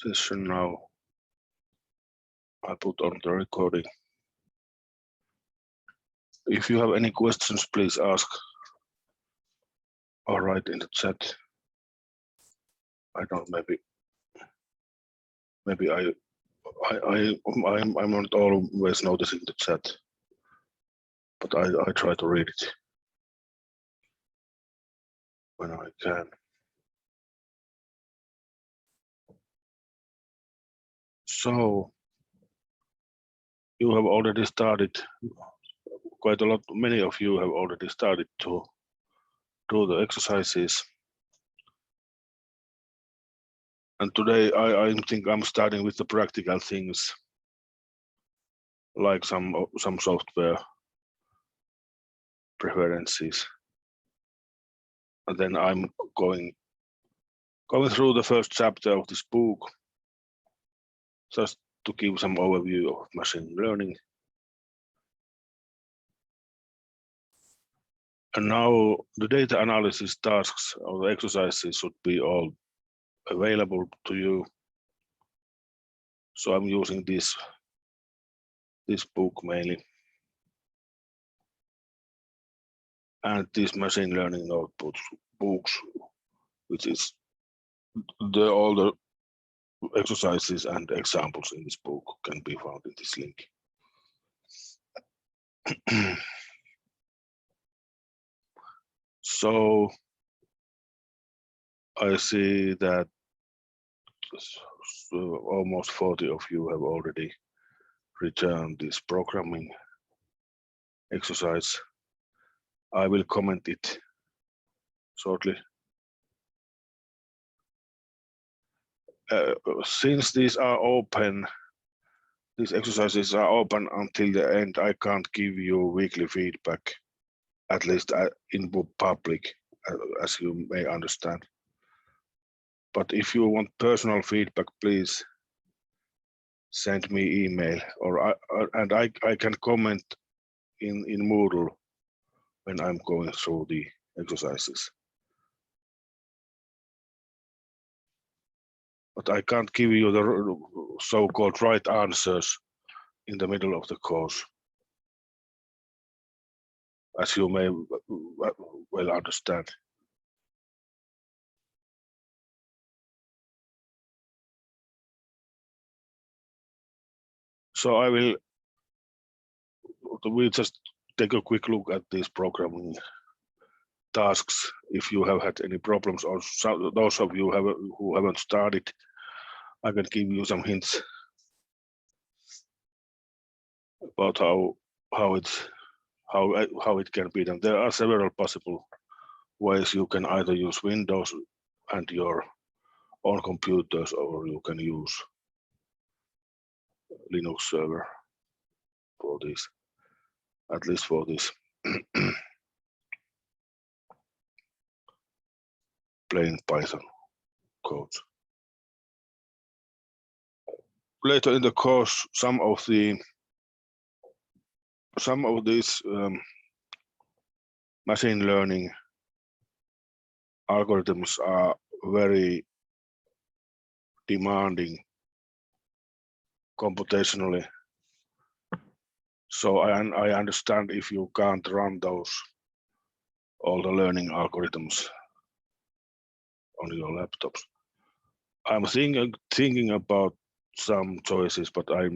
session now. I put on the recording. If you have any questions, please ask or write in the chat. I don't, maybe I'm not always noticing the chat, but I try to read it when I can. So you have already started, quite a lot, many of you have already started to do the exercises. And today I think I'm starting with the practical things, like some software preferences. And then I'm going through the first chapter of this book, just to give some overview of machine learning. And now the data analysis tasks or the exercises should be all available to you. So I'm using this book mainly. And these machine learning notebooks, which is all the exercises and examples in this book can be found in this link. So I see that almost 40 of you have already returned this programming exercise. I will comment it shortly. Since these are open, these exercises are open until the end, I can't give you weekly feedback, at least in public, as you may understand. But if you want personal feedback, please send me email, and I can comment in Moodle when I'm going through the exercises. But I can't give you the so-called right answers in the middle of the course, as you may well understand. So we'll just take a quick look at these programming tasks. If you have had any problems, or those of you who haven't started, I can give you some hints about how it can be done. There are several possible ways. You can either use Windows and your own computers, or you can use Linux server for this, at least for this plain Python code. Later in the course, some of these machine learning algorithms are very demanding computationally. So I understand if you can't run all the learning algorithms on your laptops. I'm thinking about some choices, but I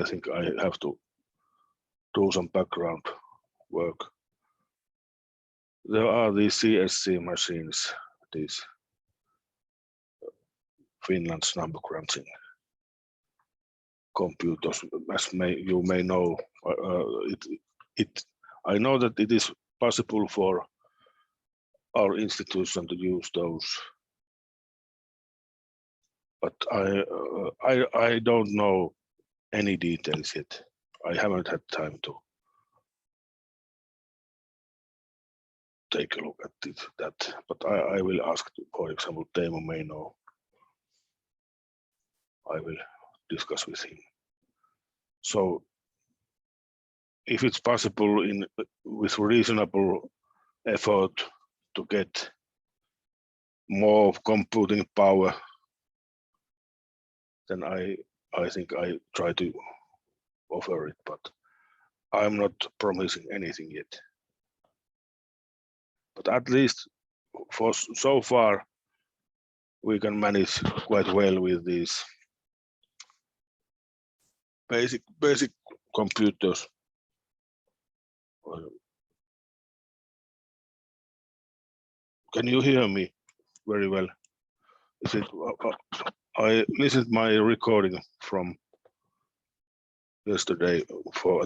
think I have to do some background work. There are these CSC machines, these Finland's number crunching computers, as you may know. I know that it is possible for our institution to use those, but I don't know any details yet. I haven't had time to take a look at that, but I will ask, for example, Teemu may know. I will discuss with him. So if it's possible with reasonable effort to get more computing power then I think I try to offer it, but I'm not promising anything yet. But at least for so far, we can manage quite well with these basic computers. Can you hear me very well? Is it? I listened my recording from yesterday for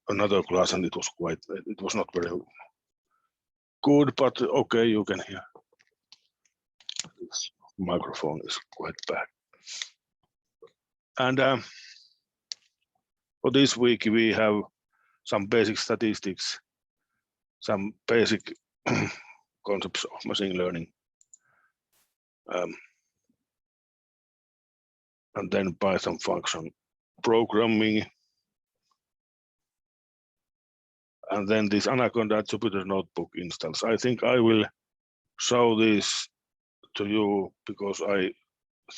another class, and it was not very good, but okay, you can hear. This microphone is quite bad. And for this week, we have some basic statistics, some basic concepts of machine learning, and then Python function programming, and then this Anaconda Jupyter Notebook instance. I think I will show this to you because I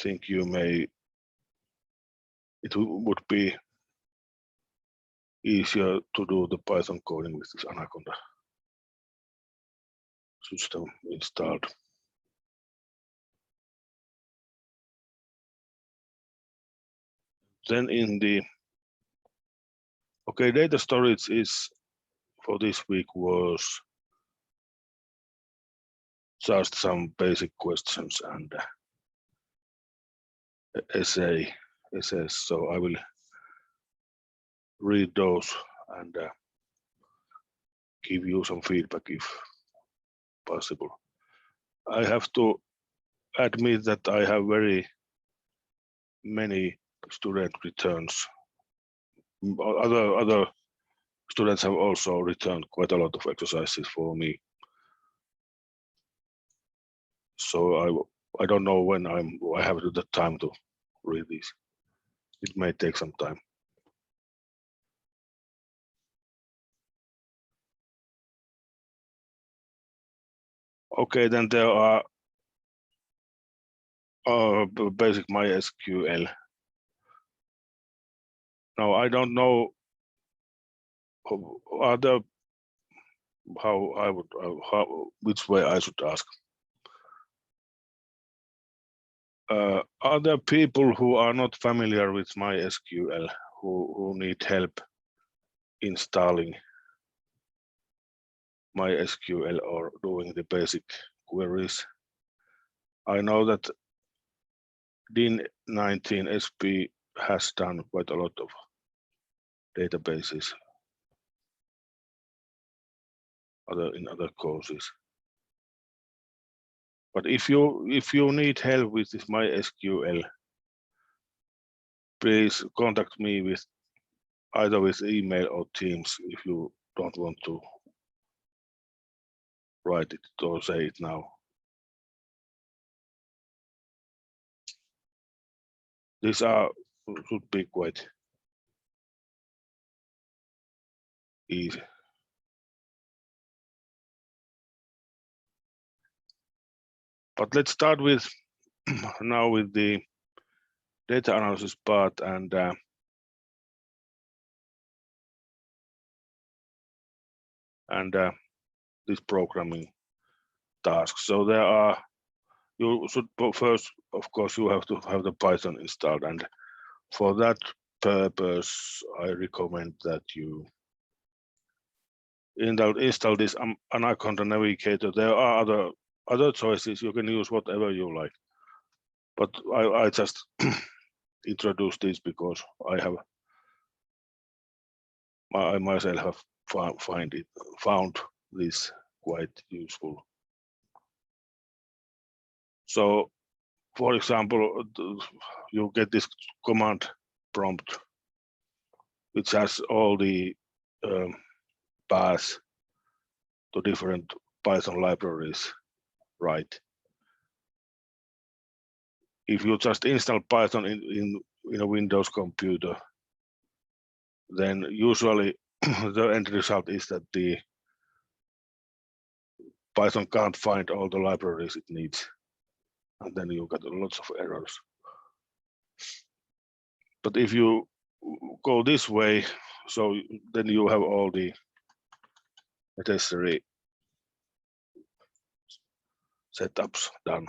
think it would be easier to do the Python coding with this Anaconda system installed. Then in the data storage is for this week was just some basic questions and essays. So I will read those and give you some feedback if possible. I have to admit that I have very many student returns. Other students have also returned quite a lot of exercises for me. So I don't know when I have the time to read these. It may take some time. Okay, then there are basic MySQL. Now I don't know which way I should ask. Are there people who are not familiar with MySQL who need help installing MySQL or doing the basic queries? I know that DIN19 SP has done quite a lot of databases in other courses. But if you need help with this MySQL, please contact me with either with email or Teams if you don't want to write it or say it now. These should be quite easy. But let's start with now with the data analysis part and this programming task. So you should first, of course, you have to have the Python installed, and for that purpose, I recommend that you install this Anaconda Navigator. There are other choices. You can use whatever you like, but I just introduce this because I myself have found this quite useful. So, for example, you get this command prompt, which has all the paths to different Python libraries, right? If you just install Python in a Windows computer, then usually the end result is that the Python can't find all the libraries it needs, and then you get lots of errors. But if you go this way, so then you have all the necessary setups done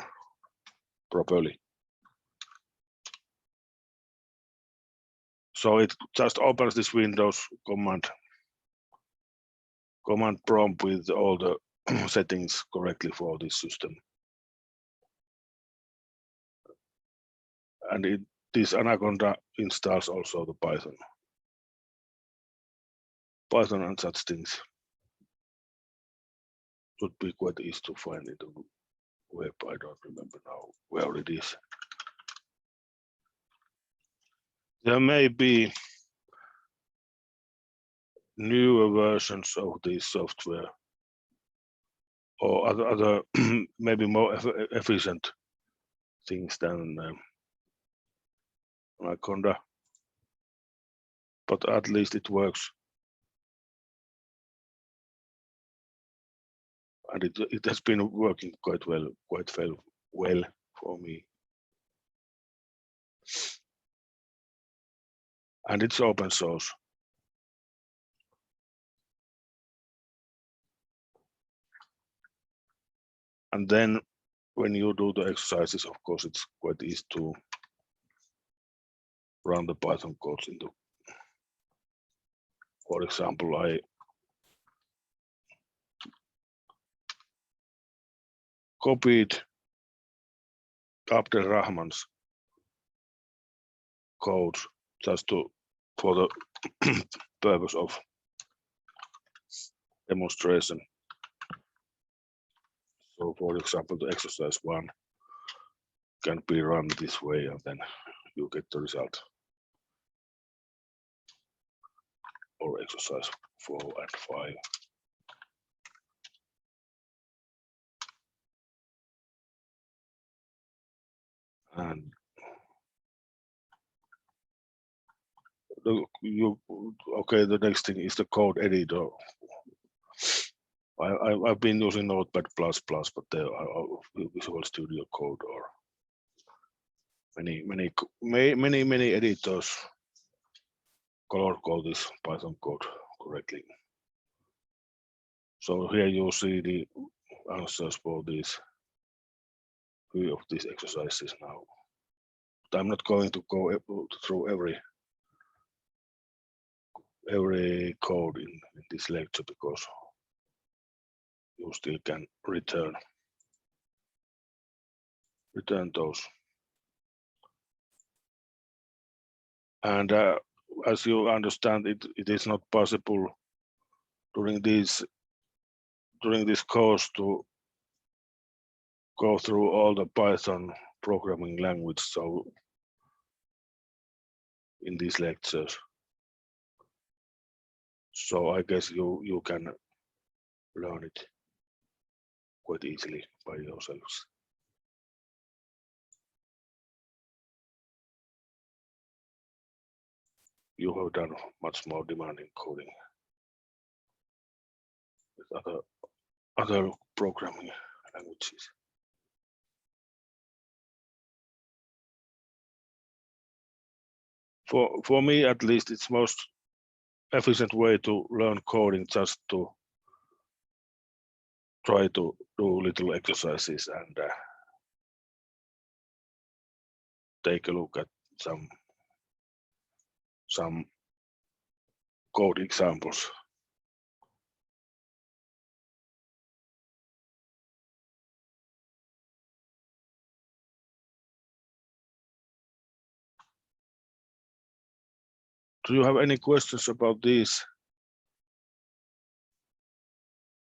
properly. So it just opens this Windows command prompt with all the settings correctly for this system. And this Anaconda installs also the Python and such things. Should be quite easy to find in the web. I don't remember now where it is. There may be newer versions of this software or other maybe more efficient things than Anaconda, but at least it works. And it has been working quite well for me. And it's open source. And then when you do the exercises, of course, it's quite easy to run the Python codes into. For example, I copied Abdel Rahman's code just for the purpose of demonstration. So, for example, the exercise 1 can be run this way, and then you get the result. Or exercise 4 and 5. And the next thing is the code editor. I've been using Notepad++, but there are Visual Studio Code or many editors color code this Python code correctly. So here you see the answers for these few of these exercises now. But I'm not going to go through every code in this lecture because you still can return those. And as you understand, it is not possible during this course to go through all the Python programming language. So in these lectures, so I guess you can learn it quite easily by yourselves. You have done much more demanding coding with other programming languages. For me, at least, it's most efficient way to learn coding just to try to do little exercises and take a look at some code examples. Do you have any questions about this?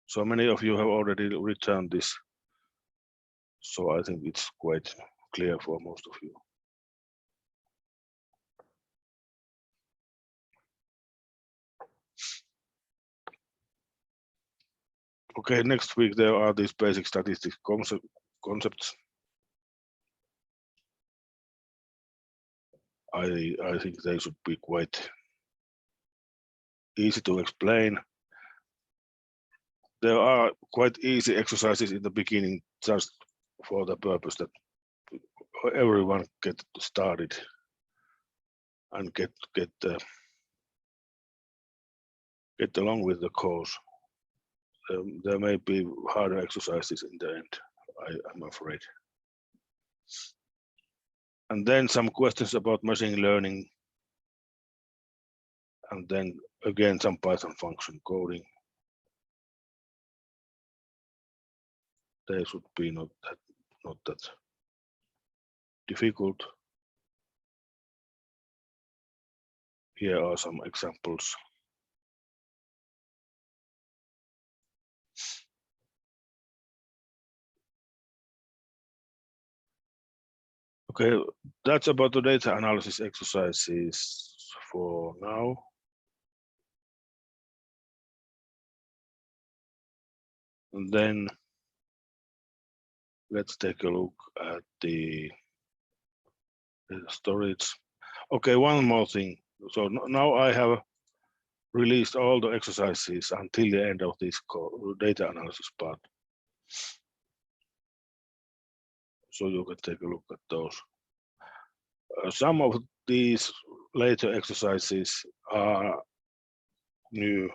So many of you have already returned this. So I think it's quite clear for most of you. Okay, next week there are these basic statistics concepts. I think they should be quite easy to explain. There are quite easy exercises in the beginning just for the purpose that everyone gets started. and get along with the course. There may be harder exercises in the end, I'm afraid. And then some questions about machine learning, and then again some Python function coding. They should be not that difficult. Here are some examples. Okay, that's about the data analysis exercises for now. And then let's take a look at the storage. Okay, one more thing. So now I have released all the exercises until the end of this data analysis part. So you can take a look at those. Some of these later exercises are new.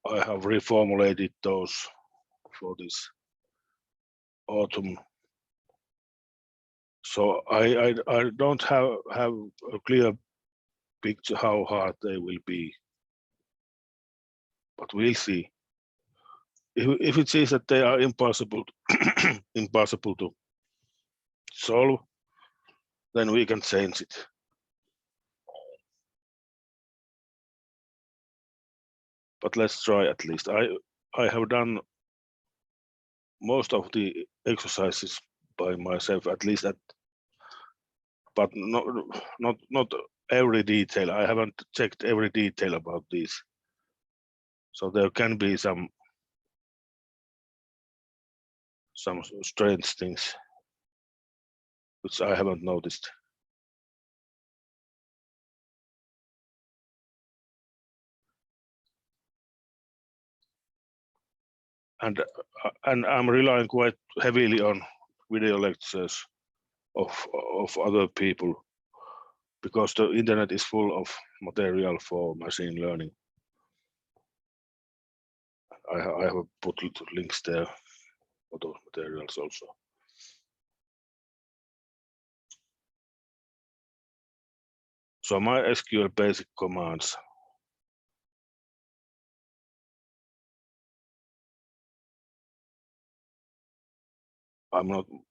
I have reformulated those for this autumn. So I don't have a clear picture how hard they will be, but we'll see. If it says that they are impossible to solve, then we can change it. But let's try at least. I have done most of the exercises by myself, at least but not every detail. I haven't checked every detail about this. So there can be some strange things which I haven't noticed. And I'm relying quite heavily on video lectures of other people, because the internet is full of material for machine learning. I have put links there for those materials also. So MySQL basic commands.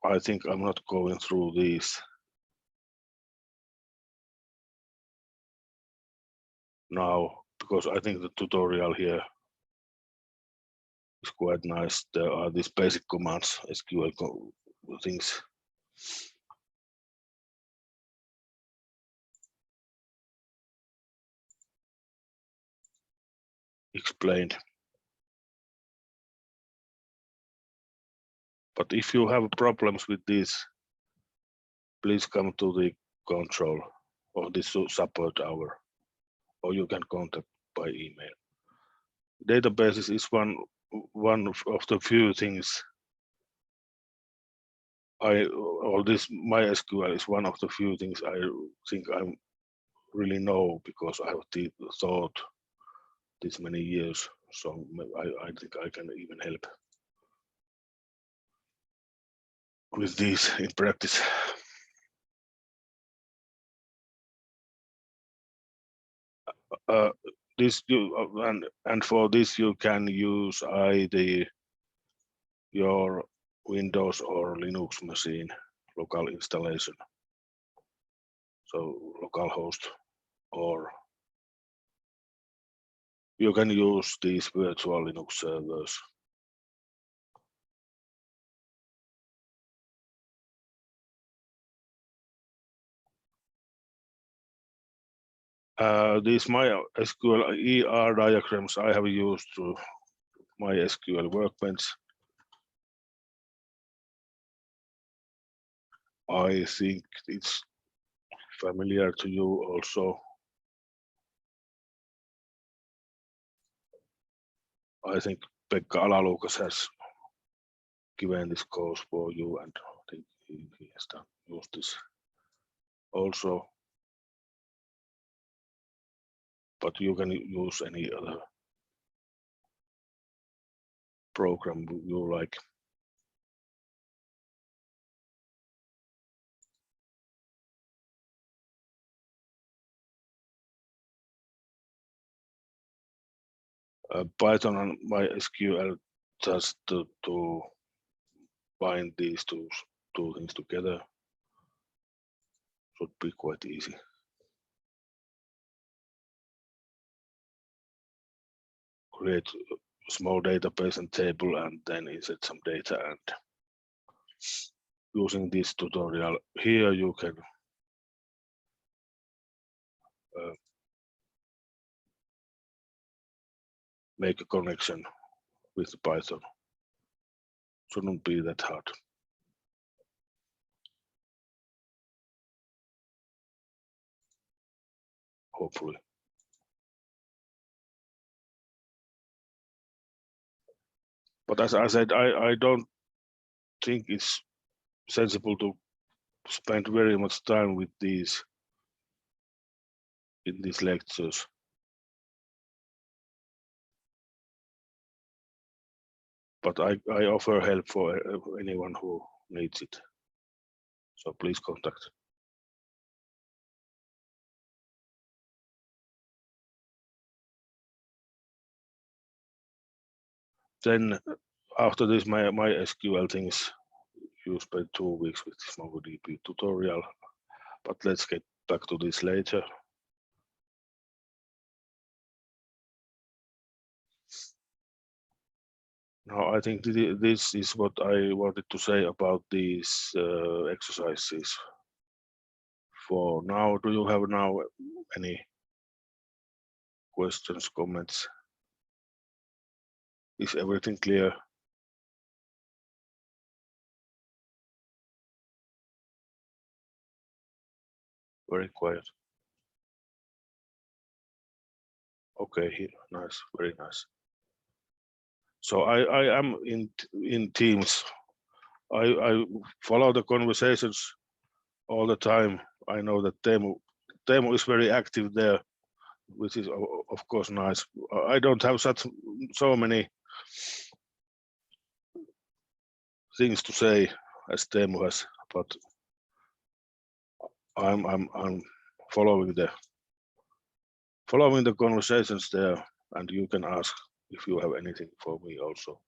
I think I'm not going through these now, because I think the tutorial here is quite nice. There are these basic commands, SQL things. Explained. But if you have problems with this, please come to the control or the support hour, or you can contact by email. Databases is one of the few things this MySQL is one of the few things I think I really know, because I have thought this many years. So I think I can even help with this in practice. And for this you can use either your Windows or Linux machine local installation, so localhost, or you can use these virtual Linux servers. These MySQL ER diagrams I have used through MySQL Workbench. I think it's familiar to you also. I think Pekka Alalukas has given this course for you, and I think he has used this also. but you can use any other program you like. Python and MySQL, just to bind these two things together, should be quite easy. Create a small database and table, and then insert some data. And using this tutorial here, you can make a connection with Python. Shouldn't be that hard. Hopefully. But as I said, I don't think it's sensible to spend very much time with these in these lectures. But I offer help for anyone who needs it. So please contact. Then after this MySQL things, you spend 2 weeks with this MongoDB tutorial. But let's get back to this later. Now I think this is what I wanted to say about these exercises. For now, do you have now any questions, comments? Is everything clear? Very quiet. Okay, nice, very nice. So I am in Teams. I follow the conversations all the time. I know that Teemu is very active there, which is of course nice. I don't have so many things to say as Teemu has, but I'm following the conversations there, and you can ask if you have anything for me also.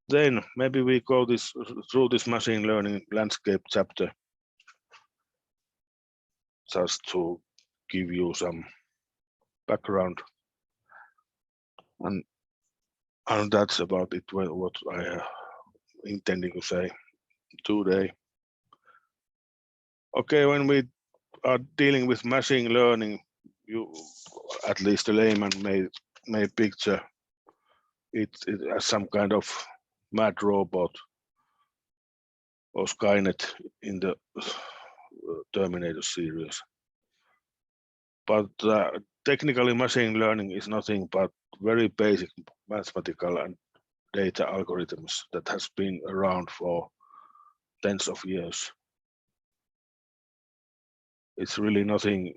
Then maybe we go through this machine learning landscape chapter, just to give you some background, and that's about it. What I am intending to say today. Okay, when we are dealing with machine learning, you, at least a layman, may picture it as some kind of mad robot or Skynet in the Terminator series. But technically, machine learning is nothing but very basic mathematical and data algorithms that has been around for tens of years. It's really nothing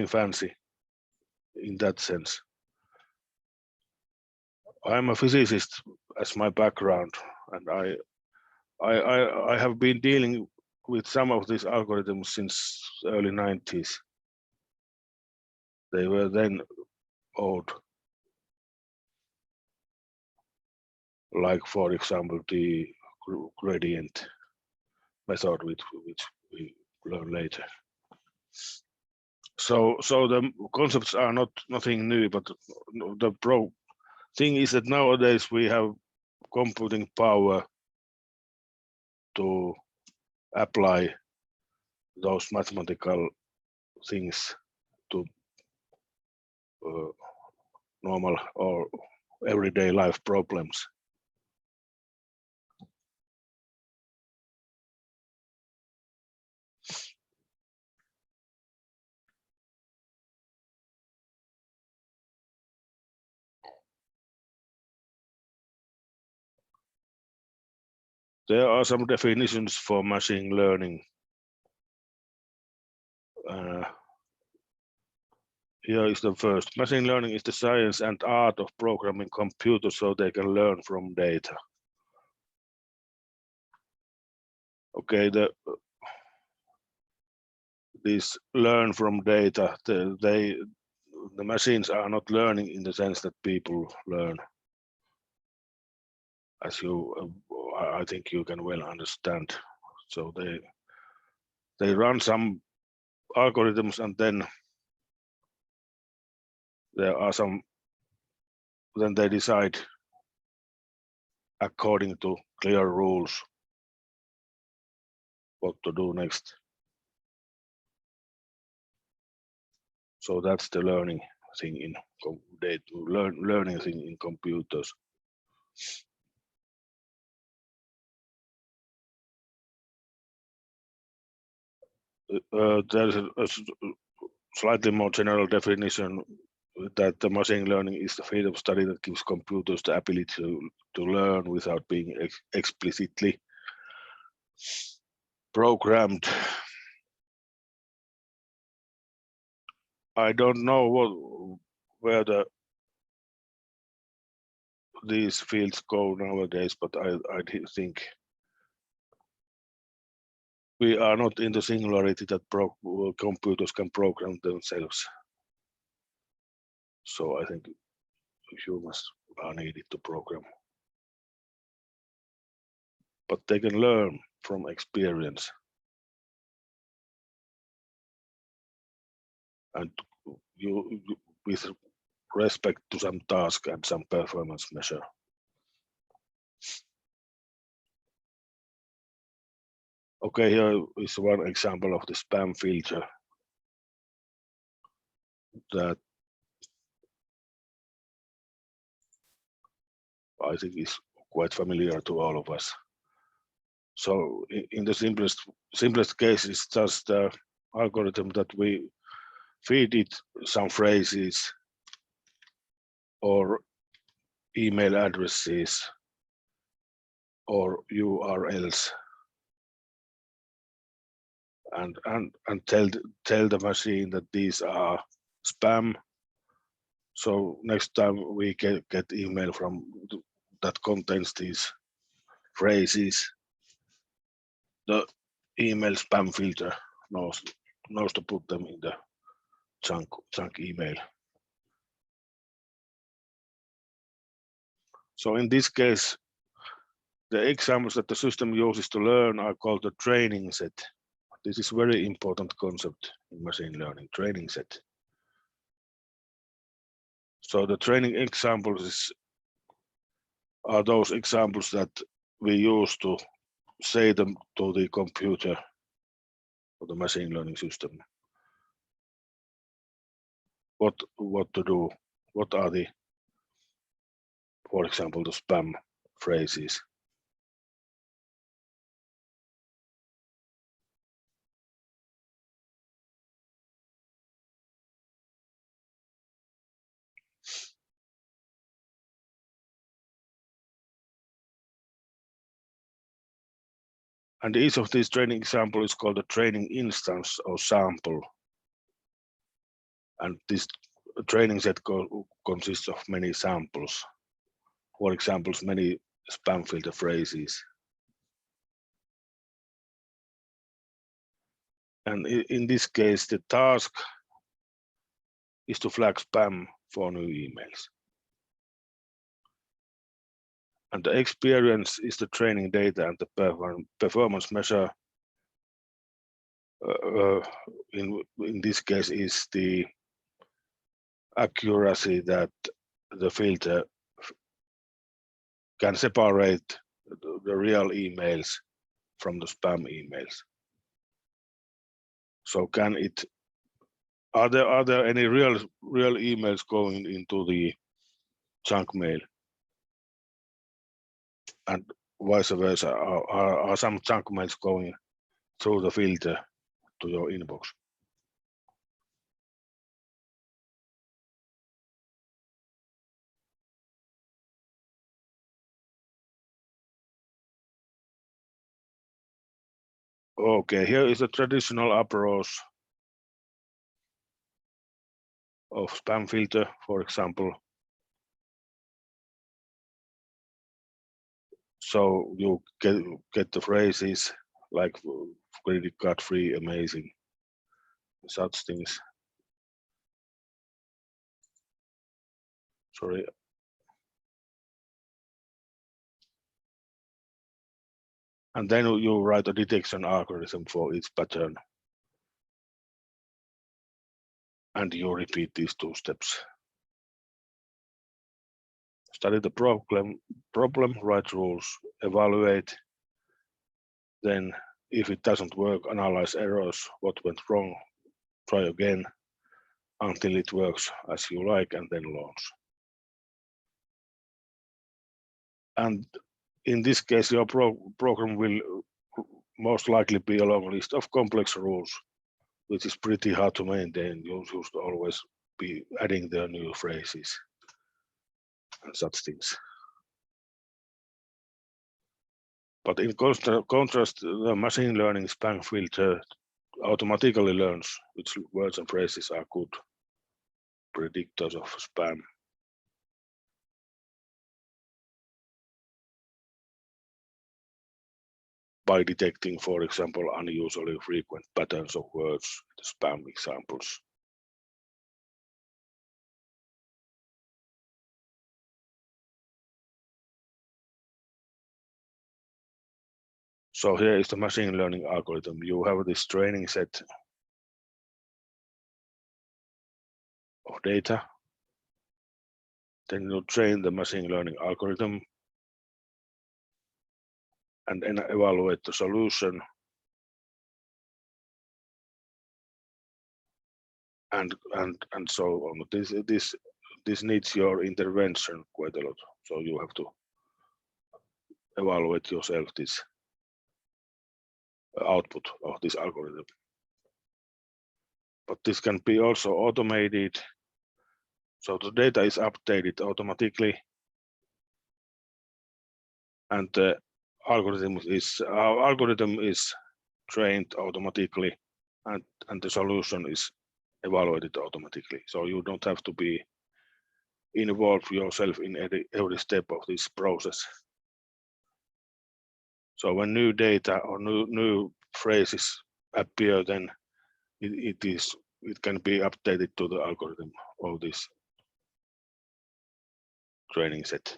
fancy in that sense. I'm a physicist as my background, and I have been dealing with some of these algorithms since early 90s. They were then old. Like, for example, the gradient method, which we learn later. So the concepts are nothing new, but the thing is that nowadays we have computing power to apply those mathematical things to normal or everyday life problems. There are some definitions for machine learning. Here is the first. Machine learning is the science and art of programming computers so they can learn from data. Okay, this learn from data, the machines are not learning in the sense that people learn. As I think you can well understand. So they run some algorithms and then there are then they decide according to clear rules what to do next. So that's the learning thing in learning thing in computers. There's a slightly more general definition that the machine learning is the field of study that gives computers the ability to learn without being explicitly programmed. I don't know where these fields go nowadays, but I think we are not in the singularity that computers can program themselves. So I think humans are needed to program. But they can learn from experience. And with respect to some task and some performance measure. Okay, here is one example of the spam filter that I think is quite familiar to all of us. So in the simplest case, it's just the algorithm that we feed it some phrases or email addresses or URLs and tell the machine that these are spam. So next time we get email from that contains these phrases, the email spam filter knows to put them in the junk email. So in this case, the examples that the system uses to learn are called the training set. This is very important concept in machine learning, training set. So the training examples are those examples that we use to say them to the computer or the machine learning system. What to do? What are the, for example, the spam phrases? And each of these training examples is called a training instance or sample. And this training set consists of many samples. For example, many spam filter phrases. And in this case, the task is to flag spam for new emails. And the experience is the training data and the performance measure. In this case is the accuracy that the filter can separate the real emails from the spam emails. So are there any real emails going into the junk mail? And vice versa, are some junk mails going through the filter to your inbox? Okay, here is a traditional approach of spam filter, for example. So you get the phrases like credit card free, amazing, such things. Sorry. And then you write a detection algorithm for each pattern. And you repeat these 2 steps. Study the problem, write rules, evaluate. Then if it doesn't work, analyze errors, what went wrong, try again until it works as you like, and then launch. And in this case, your program will most likely be a long list of complex rules, which is pretty hard to maintain. You should always be adding the new phrases and such things. But in contrast, the machine learning spam filter automatically learns which words and phrases are good predictors of spam. By detecting, for example, unusually frequent patterns of words, the spam examples. So here is the machine learning algorithm. You have this training set of data. Then you train the machine learning algorithm and then evaluate the solution. And so on. This needs your intervention quite a lot. So you have to evaluate yourself this output of this algorithm. But this can be also automated. So the data is updated automatically, and the algorithm is trained automatically, and the solution is evaluated automatically. So you don't have to be involved yourself in every step of this process. So when new data or new phrases appear, then it can be updated to the algorithm of this training set.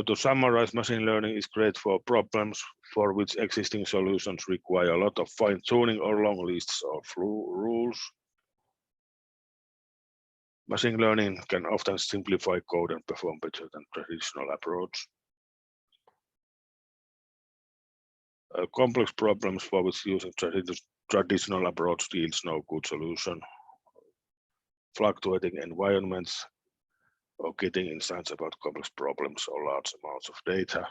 To summarize, machine learning is great for problems for which existing solutions require a lot of fine-tuning or long lists of rules. Machine learning can often simplify code and perform better than traditional approach. Complex problems for which using traditional approach yields no good solution. Fluctuating environments or getting insights about complex problems or large amounts of data.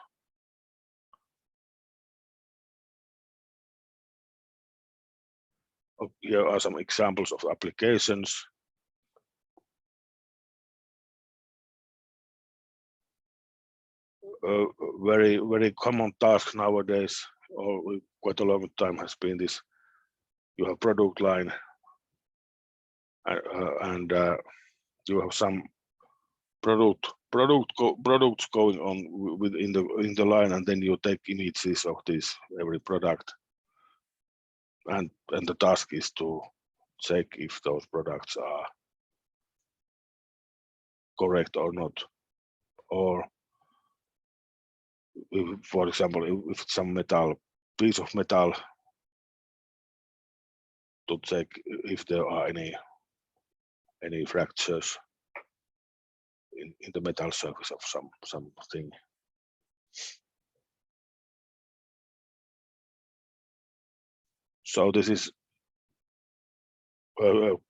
Here are some examples of applications. Very common task nowadays, or quite a long time, has been this. You have product line, and you have some products going on in the line, and then you take images of this every product, and the task is to check if those products are correct or not, or if, for example, if it's some piece of metal, to check if there are any fractures in the metal surface of something. So this is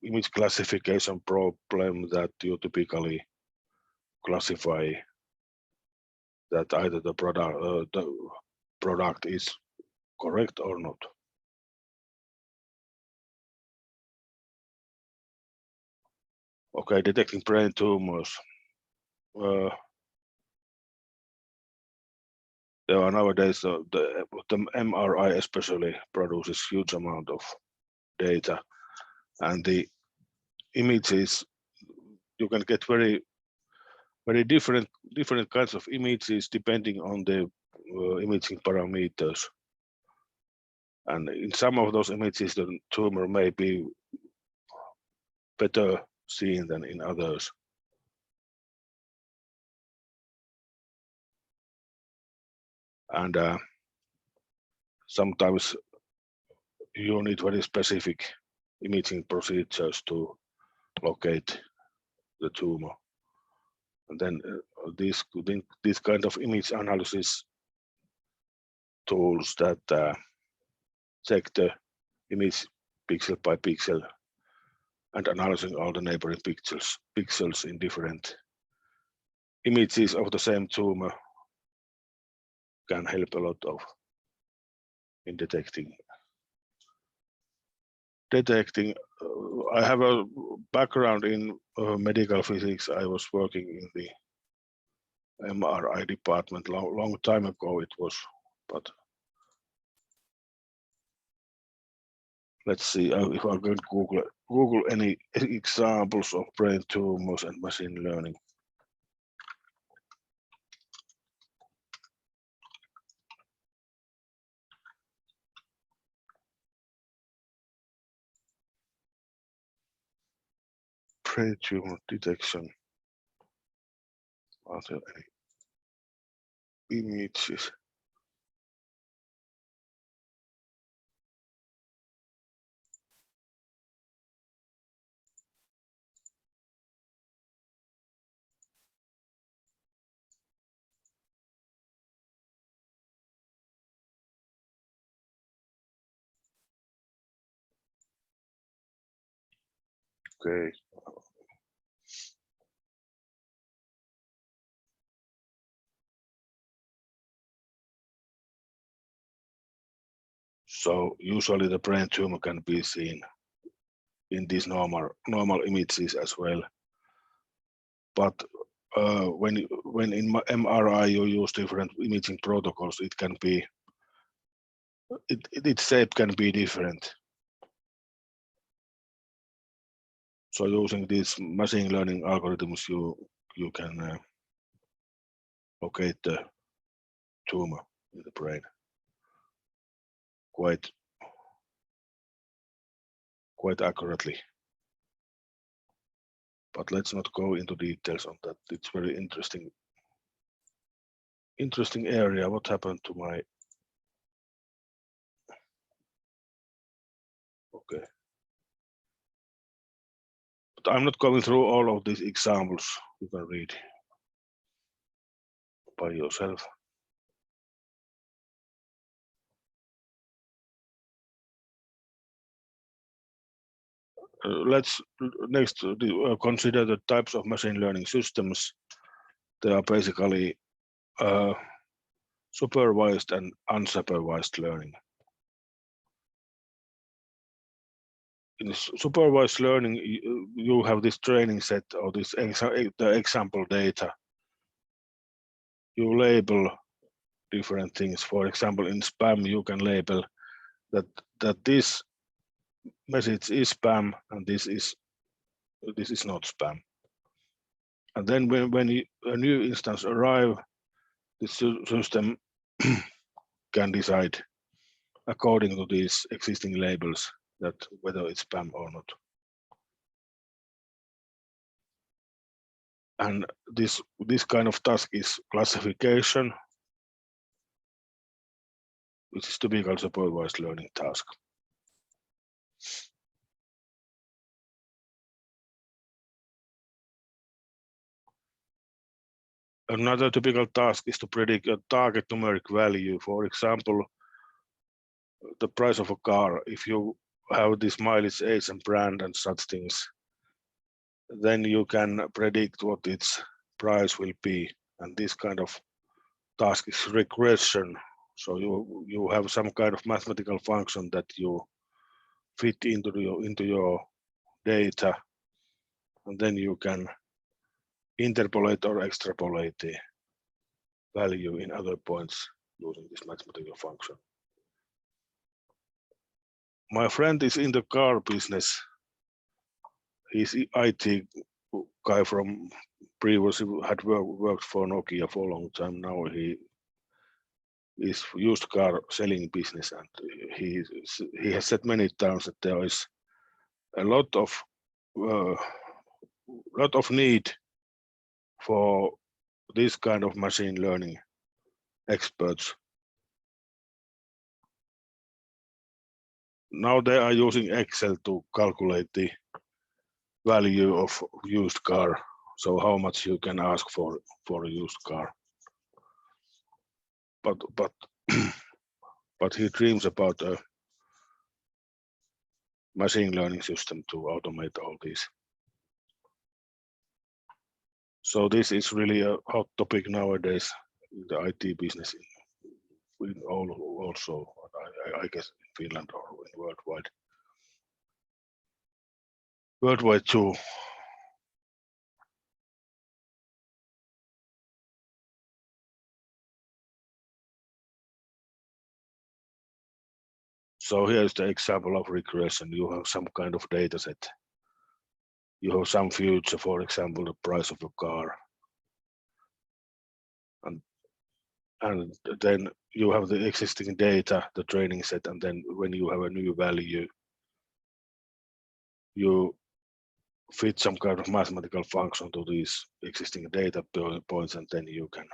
image classification problem that you typically classify that either the product is correct or not. Okay, detecting brain tumors. There are nowadays the MRI especially produces huge amount of data, and the images you can get very different kinds of images depending on the imaging parameters. And in some of those images, the tumor may be better seen than in others. And sometimes you need very specific imaging procedures to locate the tumor. And then these kind of image analysis tools that check the image pixel by pixel and analyzing all the neighboring pixels in different images of the same tumor can help a lot of in detecting. I have a background in medical physics. I was working in the MRI department long time ago it was, but let's see if I can Google any examples of brain tumors and machine learning. Brain tumor detection. Are there any images? Okay. So usually the brain tumor can be seen in these normal images as well. But when in MRI you use different imaging protocols, it can be its shape can be different. So using these machine learning algorithms, you can locate the tumor in the brain quite accurately. But let's not go into details on that. It's very interesting area. What happened to my? Okay. But I'm not going through all of these examples. You can read by yourself. Let's next consider the types of machine learning systems. They are basically supervised and unsupervised learning. In supervised learning, you have this training set or this the example data. You label different things. For example, in spam, you can label that this message is spam and this is not spam. And then when a new instance arrives, the system can decide according to these existing labels that whether it's spam or not. And this kind of task is classification, which is typical supervised learning task. Another typical task is to predict a target numeric value. For example, the price of a car. If you have this mileage, age, and brand and such things, then you can predict what its price will be. And this kind of task is regression. So you have some kind of mathematical function that you fit into your data and then you can interpolate or extrapolate the value in other points using this mathematical function. My friend is in the car business. He's IT guy from previously had worked for Nokia for a long time. Now he is used car selling business, and he has said many times that there is a lot of need for this kind of machine learning experts. Now they are using Excel to calculate the value of used car, so how much you can ask for a used car. But but he dreams about a machine learning system to automate all this. So this is really a hot topic nowadays in the IT business, in also I guess in Finland or in worldwide. Worldwide too. So here's the example of regression. You have some kind of data set. You have some future, for example, the price of a car. And then you have the existing data, the training set, and then when you have a new value, you fit some kind of mathematical function to these existing data points, and then you can,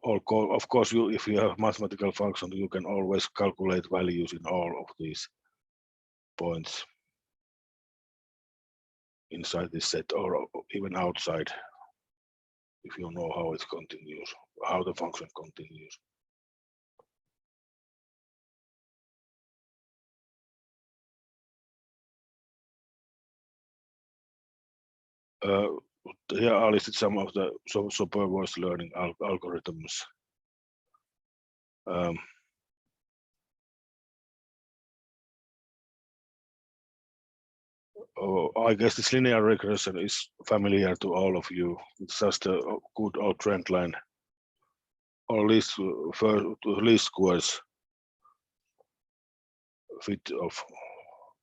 of course, if you have mathematical function, you can always calculate values in all of these points inside this set or even outside, if you know how it continues, how the function continues. Here are listed some of the supervised learning algorithms. I guess this linear regression is familiar to all of you. It's just a good old trend line or least squares fit of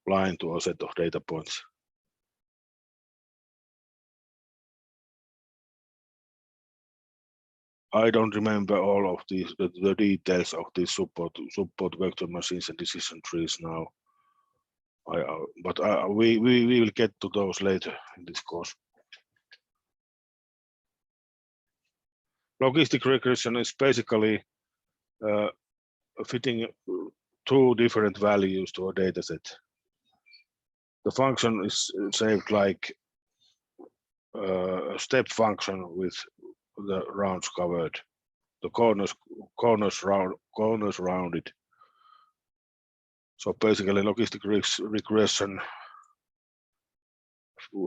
line to a set of data points. I don't remember all of these, the details of these support vector machines and decision trees now. But we will get to those later in this course. Logistic regression is basically fitting two different values to a data set. The function is saved like a step function with the rounds covered, the corners rounded. So basically, logistic regression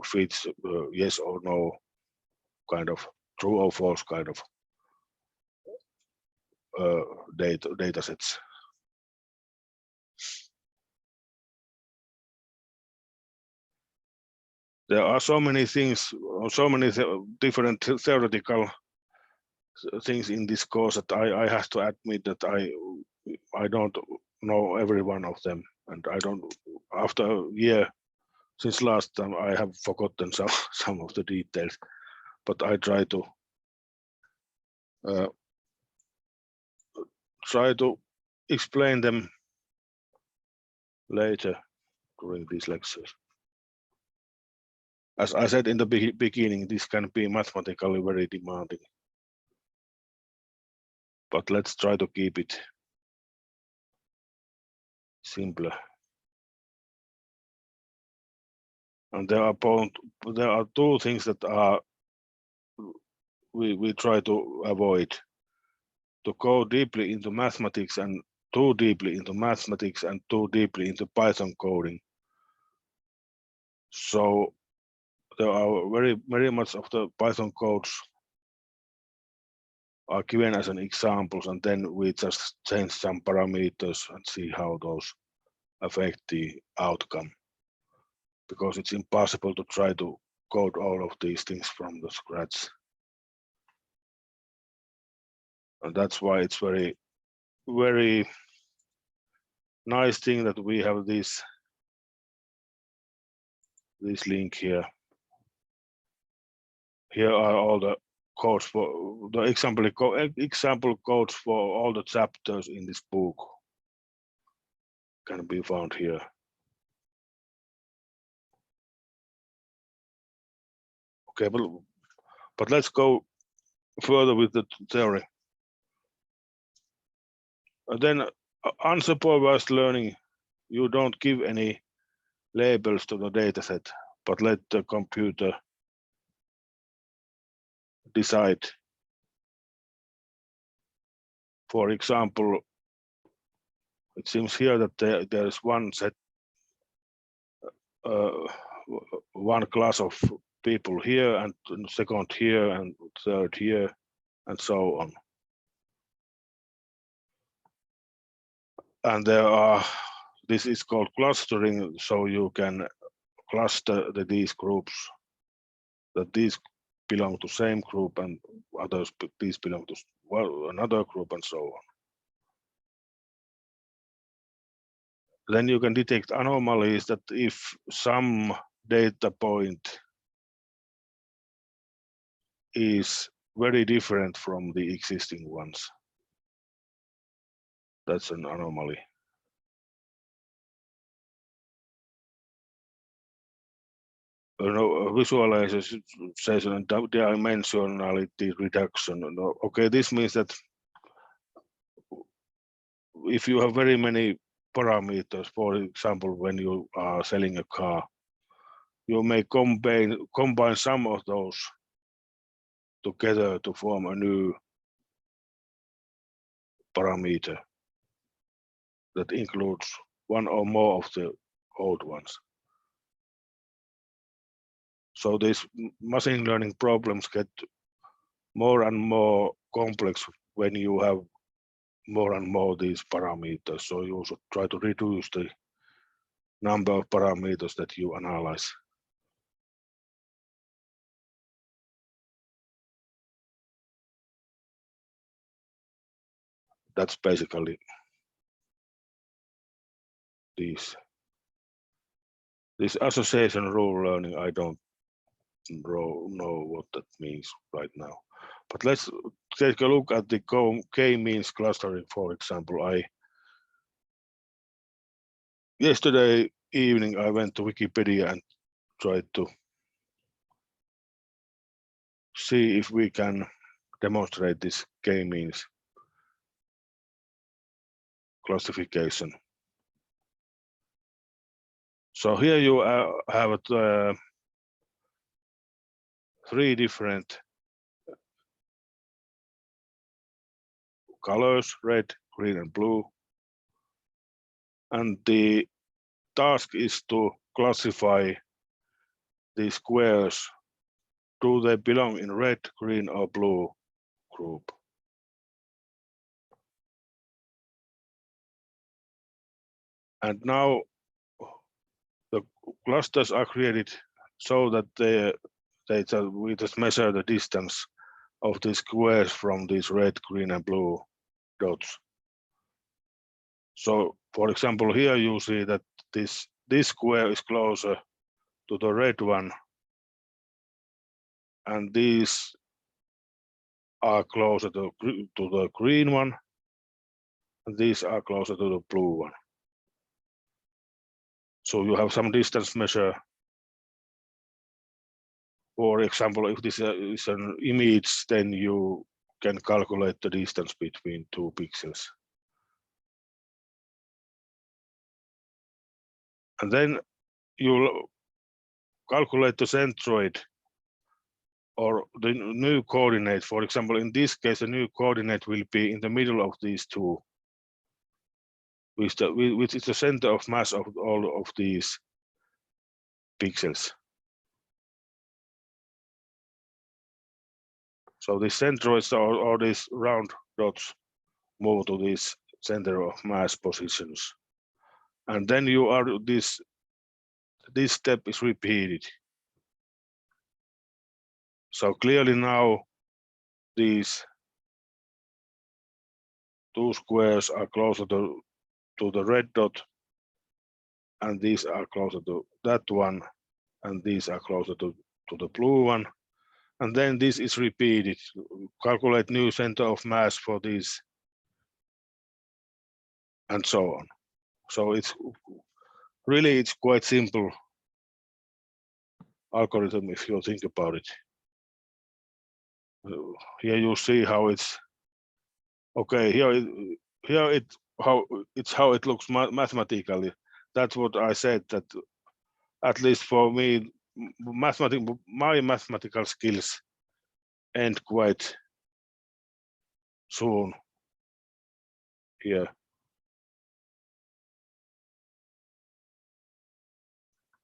fits yes or no kind of true or false kind of data sets. There are so many things, so many different theoretical things in this course that I have to admit that I don't know every one of them, and I don't. After a year since last time, I have forgotten some of the details, but I try to explain them later during these lectures. As I said in the beginning, this can be mathematically very demanding, but let's try to keep it simpler. And there are two things that are we try to avoid: to go deeply into mathematics and too deeply into mathematics and too deeply into Python coding. So there are very much of the Python codes are given as an examples, and then we just change some parameters and see how those affect the outcome, because it's impossible to try to code all of these things from the scratch. And that's why it's very, very nice thing that we have this link here. Here are all the codes for the example codes for all the chapters in this book can be found here. Okay, but let's go further with the theory. And then unsupervised learning, you don't give any labels to the dataset, but let the computer decide. For example, it seems here that there is one set, one class of people here, and second here, and third here, and so on. And there are, this is called clustering, so you can cluster these groups, that these belong to same group and others, these belong to another group, and so on. Then you can detect anomalies, that if some data point is very different from the existing ones, that's an anomaly. Visualization and dimensionality reduction. Okay, this means that if you have very many parameters, for example, when you are selling a car, you may combine some of those together to form a new parameter that includes one or more of the old ones. So these machine learning problems get more and more complex when you have more and more these parameters. So you should try to reduce the number of parameters that you analyze. That's basically this association rule learning. I don't know what that means right now. But let's take a look at the k-means clustering, for example. Yesterday evening, I went to Wikipedia and tried to see if we can demonstrate this k-means classification. So here you have 3 different colors, red, green, and blue. And the task is to classify these squares. Do they belong in red, green, or blue group? And now the clusters are created so that we just measure the distance of the squares from these red, green, and blue dots. So, for example, here you see that this square is closer to the red one, and these are closer to the green one, and these are closer to the blue one. So you have some distance measure. For example, if this is an image, then you can calculate the distance between 2 pixels. And then you calculate the centroid or the new coordinate. For example, in this case, the new coordinate will be in the middle of these two, which is the center of mass of all of these pixels. So the centroids or these round dots move to this center of mass positions. And then you are this step is repeated. So clearly now these two squares are closer to the red dot, and these are closer to that one, and these are closer to the blue one. And then this is repeated. Calculate new center of mass for these, and so on. So it's quite simple algorithm if you think about it. Here you see how it's okay. Here how it looks mathematically. That's what I said, that at least for me, my mathematical skills end quite soon here.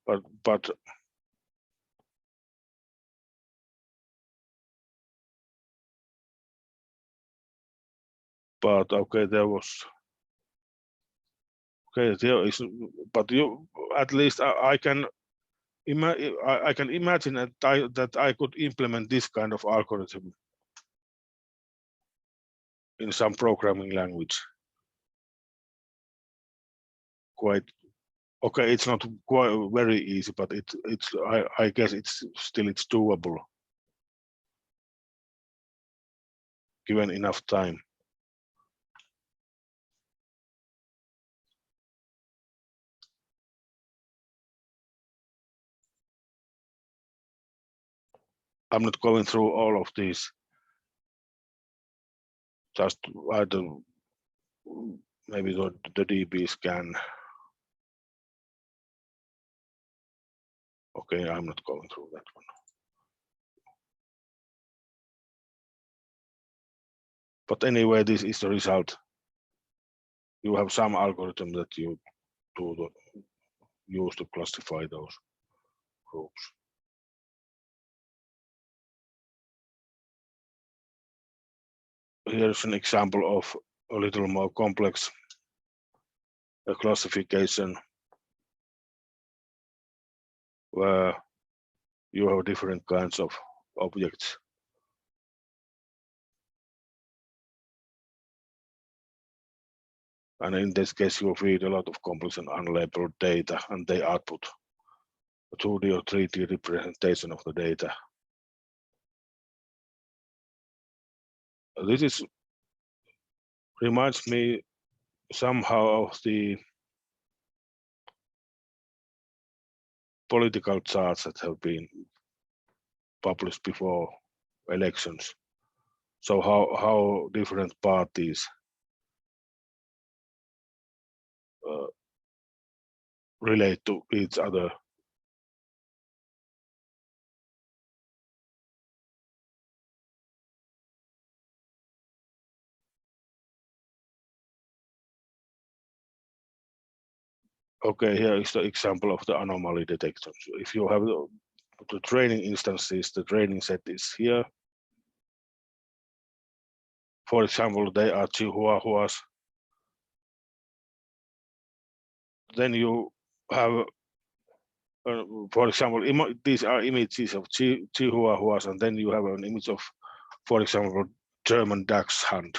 But okay, there was okay. There is, but you at least I can imagine that I could implement this kind of algorithm in some programming language. Quite okay. It's not quite very easy, but I guess it's doable given enough time. I'm not going through all of these. Just either maybe the DB scan. Okay, I'm not going through that one. But anyway, this is the result. You have some algorithm that you use to classify those groups. Here's an example of a little more complex classification where you have different kinds of objects. And in this case, you feed a lot of complex and unlabeled data, and they output a 2D or 3D representation of the data. This reminds me somehow of the political charts that have been published before elections. So how different parties relate to each other. Okay, here is the example of the anomaly detection. So if you have the training instances, the training set is here. For example, they are chihuahuas. Then you have, for example, these are images of chihuahuas, and then you have an image of, for example, German dachshund.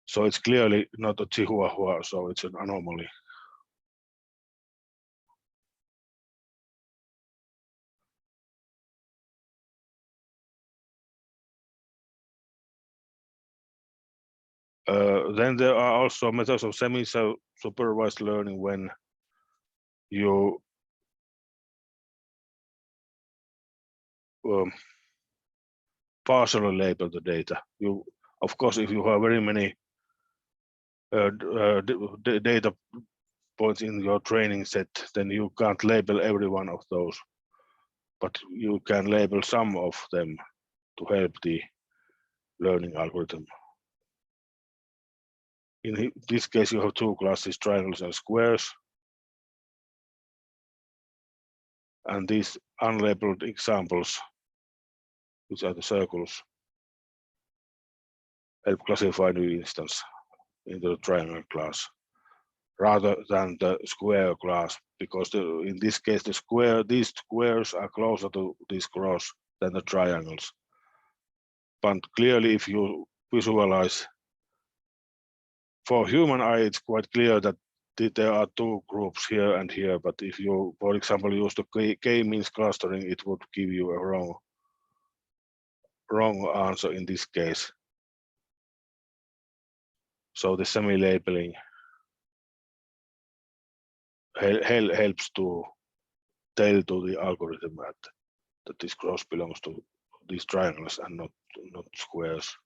So it's clearly not a chihuahua, so it's an anomaly. Then there are also methods of semi-supervised learning when you partially label the data. You, of course, if you have very many data points in your training set, then you can't label every one of those, but you can label some of them to help the learning algorithm. In this case, you have two classes, triangles and squares. And these unlabeled examples, which are the circles, help classify new instance in the triangle class rather than the square class, because in this case, these squares are closer to this cross than the triangles. But clearly, if you visualize, for human eye, it's quite clear that there are two groups here and here. But if you, for example, use the k-means clustering, it would give you a wrong answer in this case. So the semi-labeling helps to tell to the algorithm that this cross belongs to these triangles and not squares.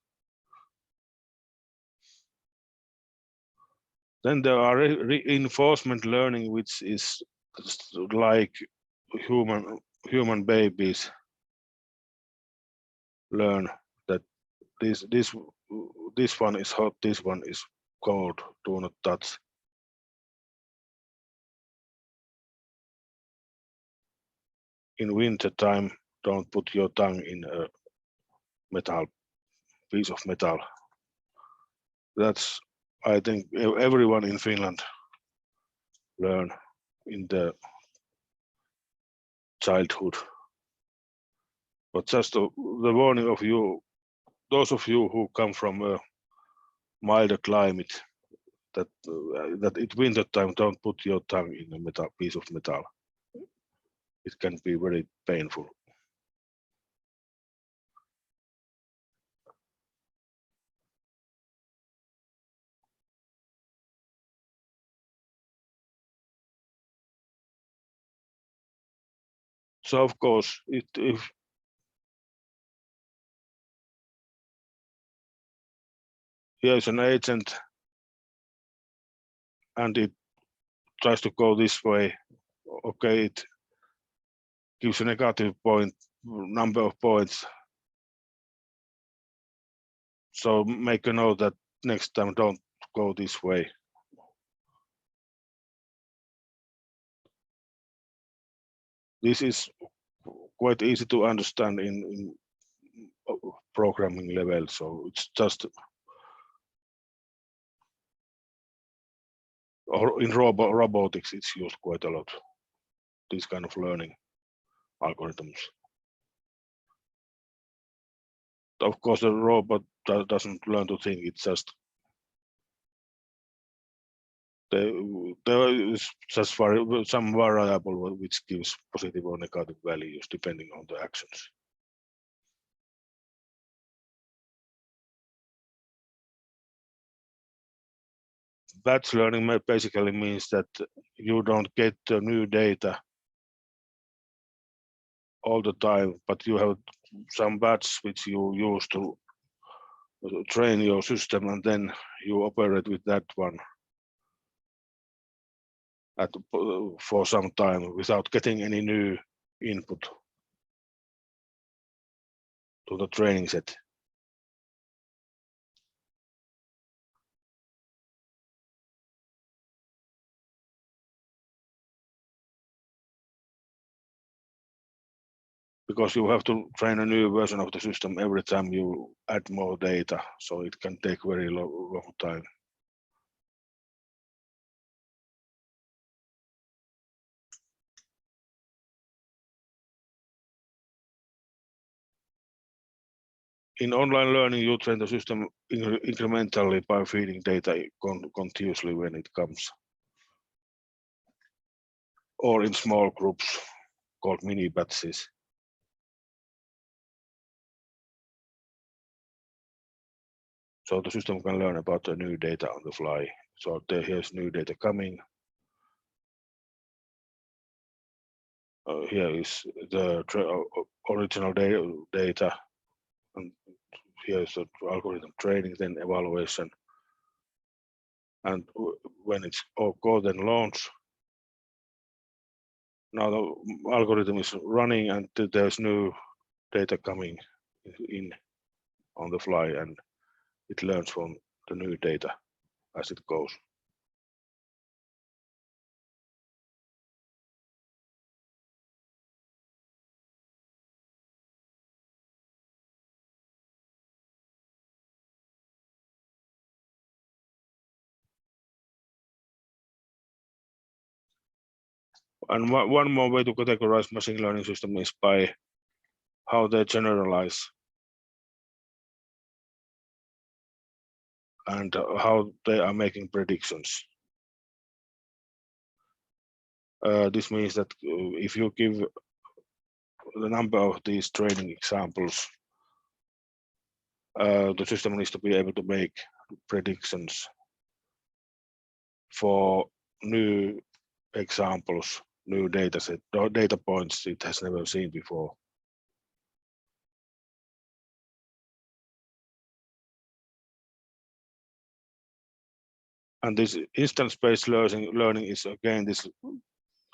Then there are reinforcement learning, which is like human babies learn that this one is hot, this one is cold, do not touch. In winter time, don't put your tongue in a piece of metal. That's, I think, everyone in Finland learn in the childhood. But just the warning of you, those of you who come from a milder climate, that at winter time, don't put your tongue in a piece of metal. It can be very painful. So of course, if here's an agent and it tries to go this way, okay, it gives a negative number of points. So make a note that next time don't go this way. This is quite easy to understand in programming level, so it's just, or in robotics, it's used quite a lot, these kind of learning algorithms. Of course, the robot doesn't learn to think, it's just there is just some variable which gives positive or negative values depending on the actions. Batch learning basically means that you don't get the new data all the time, but you have some batch which you use to train your system, and then you operate with that one for some time without getting any new input to the training set. Because you have to train a new version of the system every time you add more data, so it can take very long time. In online learning, you train the system incrementally by feeding data continuously when it comes, or in small groups called mini batches. So the system can learn about the new data on the fly. So here's new data coming. Here is the original data, and here's the algorithm training, then evaluation. And when it's OK, then launch. Now the algorithm is running and there's new data coming in on the fly, and it learns from the new data as it goes. And one more way to categorize machine learning system is by how they generalize and how they are making predictions. This means that if you give the number of these training examples, the system needs to be able to make predictions for new examples, new data set or data points it has never seen before. And this instance-based learning is again this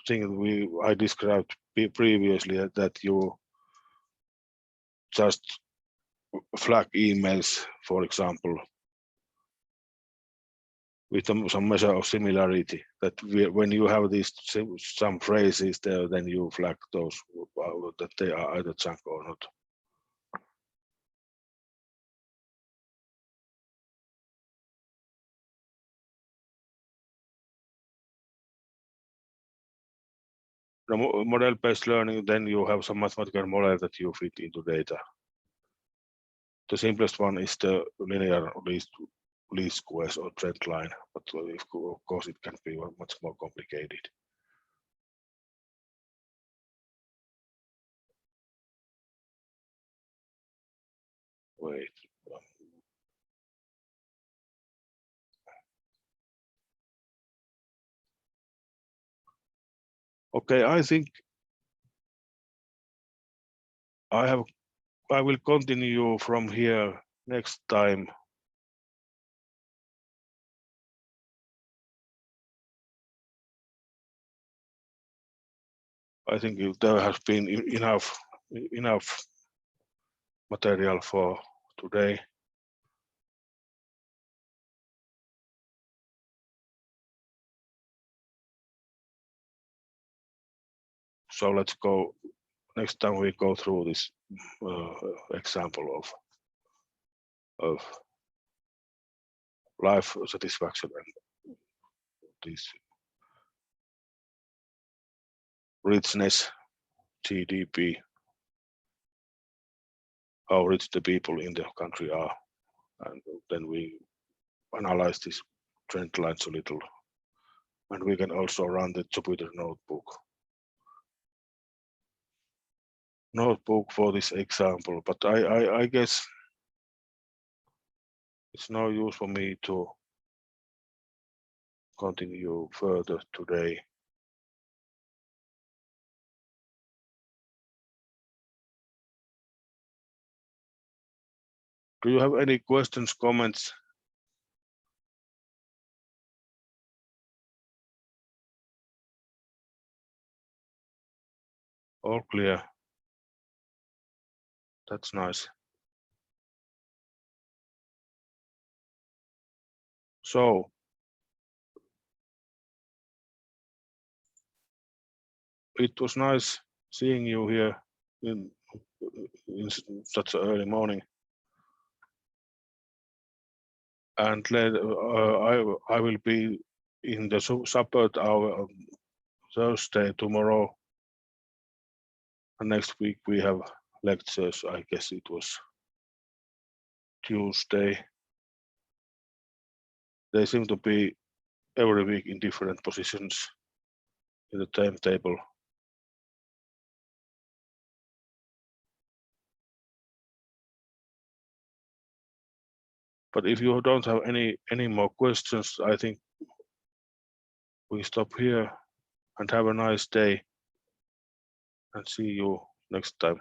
thing I described previously, that you just flag emails, for example, with some measure of similarity, that when you have these some phrases there, then you flag those that they are either junk or not. The model-based learning, then you have some mathematical model that you fit into data. The simplest one is the linear least squares or trend line, but of course it can be much more complicated. Wait. Okay, I think I will continue from here next time. I think there has been enough material for today. So let's go. Next time we go through this example of life satisfaction and this richness, GDP, how rich the people in the country are, and then we analyze these trend lines a little, and we can also run the Jupyter notebook for this example. But I guess it's no use for me to continue further today. Do you have any questions, comments? All clear. That's nice. So it was nice seeing you here in such an early morning. And I will be in the support hour on Thursday tomorrow. And next week we have lectures. I guess it was Tuesday. They seem to be every week in different positions in the timetable. But if you don't have any more questions, I think we stop here and have a nice day and see you next time.